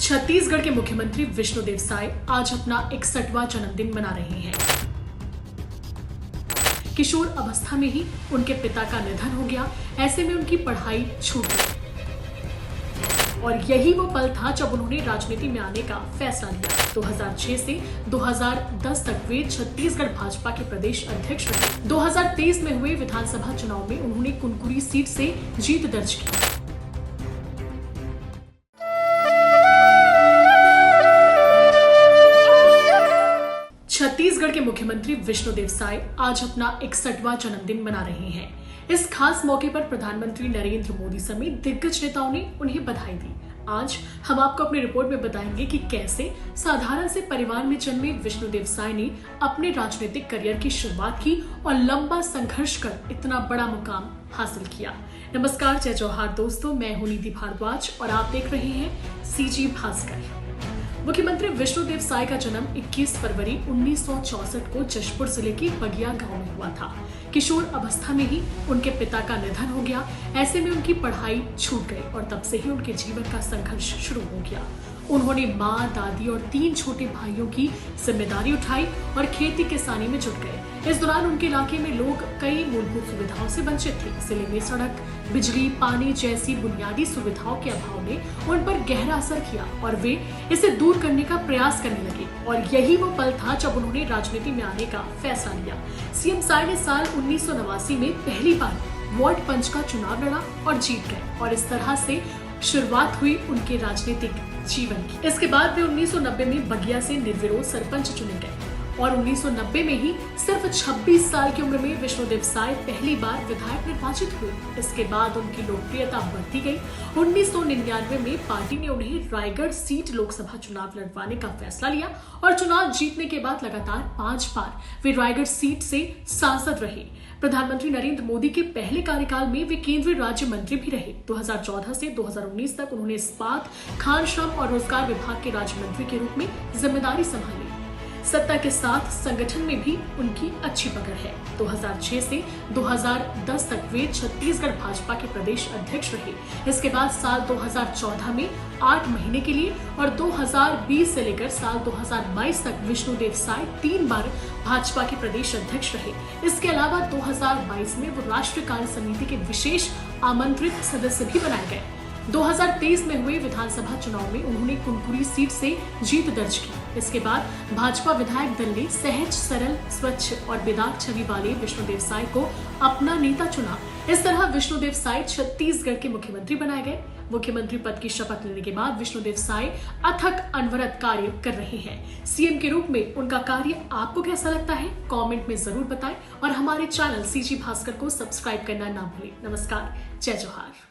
छत्तीसगढ़ के मुख्यमंत्री विष्णुदेव साय आज अपना 61वां जन्मदिन मना रहे हैं। किशोर अवस्था में ही उनके पिता का निधन हो गया। ऐसे में उनकी पढ़ाई छूट गई और यही वो पल था जब उन्होंने राजनीति में आने का फैसला लिया। 2006 से 2010 तक वे छत्तीसगढ़ भाजपा के प्रदेश अध्यक्ष रहे। 2023 में हुए विधानसभा चुनाव में उन्होंने कुनकुरी सीट से जीत दर्ज की। छत्तीसगढ़ के मुख्यमंत्री विष्णुदेव साय आज अपना 61वां जन्मदिन मना रहे हैं। इस खास मौके पर प्रधानमंत्री नरेंद्र मोदी समेत दिग्गज नेताओं ने उन्हें बधाई दी। आज हम आपको अपनी रिपोर्ट में बताएंगे कि कैसे साधारण से परिवार में जन्मे विष्णुदेव साय ने अपने राजनीतिक करियर की शुरुआत की और लंबा संघर्ष कर इतना बड़ा मुकाम हासिल किया। नमस्कार, जय जोहार दोस्तों, मैं हूं निधि भारद्वाज और आप देख रहे हैं सीजी भास्कर। मुख्यमंत्री विष्णुदेव साय का जन्म 21 फरवरी 1964 को जशपुर जिले के बगिया गांव में हुआ था। किशोर अवस्था में ही उनके पिता का निधन हो गया। ऐसे में उनकी पढ़ाई छूट गई और तब से ही उनके जीवन का संघर्ष शुरू हो गया। उन्होंने माँ, दादी और 3 छोटे भाइयों की जिम्मेदारी उठाई और खेती किसानी में जुट गए। इस दौरान उनके इलाके में लोग कई मूलभूत सुविधाओं से वंचित थे। जिले में सड़क, बिजली, पानी जैसी बुनियादी सुविधाओं के अभाव ने उन पर गहरा असर किया और वे इसे दूर करने का प्रयास करने लगे। और यही वो पल था जब उन्होंने राजनीति में आने का फैसला लिया। सीएम साय ने साल 1989 में पहली बार वार्ड पंच का चुनाव लड़ा और जीत गए और इस तरह से शुरुआत हुई उनके राजनीतिक जीवन की। इसके बाद वे 1990 में बगिया से निर्विरोध सरपंच चुने गए और 1990 में ही सिर्फ 26 साल की उम्र में विष्णुदेव साय पहली बार विधायक निर्वाचित हुए। इसके बाद उनकी लोकप्रियता बढ़ती गई। 1999 में पार्टी ने उन्हें रायगढ़ सीट लोकसभा चुनाव लड़वाने का फैसला लिया और चुनाव जीतने के बाद लगातार 5 बार वे रायगढ़ सीट से सांसद रहे। प्रधानमंत्री नरेंद्र मोदी के पहले कार्यकाल में वे केंद्रीय राज्य मंत्री भी रहे। 2014 से 2019 तक उन्होंने इस्पात, खान, श्रम और रोजगार विभाग के राज्य मंत्री के रूप में जिम्मेदारी संभाली। सत्ता के साथ संगठन में भी उनकी अच्छी पकड़ है। 2006 से 2010 तक वे छत्तीसगढ़ भाजपा के प्रदेश अध्यक्ष रहे। इसके बाद साल 2014 में 8 महीने के लिए और 2020 से लेकर साल 2022 तक विष्णुदेव साय 3 बार भाजपा के प्रदेश अध्यक्ष रहे। इसके अलावा 2022 में वो राष्ट्रीय कार्य समिति के विशेष आमंत्रित सदस्य भी बनाए गए। 2023 में हुए विधानसभा चुनाव में उन्होंने कुनकुरी सीट से जीत दर्ज की। इसके बाद भाजपा विधायक दल ने सहज, सरल, स्वच्छ और बेदाग छवि वाले विष्णुदेव साय को अपना नेता चुना। इस तरह विष्णुदेव साय छत्तीसगढ़ के मुख्यमंत्री बनाए गए। मुख्यमंत्री पद की शपथ लेने के बाद विष्णुदेव साय अथक अनवरत कार्य कर रहे हैं। सीएम के रूप में उनका कार्य आपको कैसा लगता है, कमेंट में जरूर बताएं और हमारे चैनल सीजी भास्कर को सब्सक्राइब करना ना भूलें। नमस्कार, जय जोहार।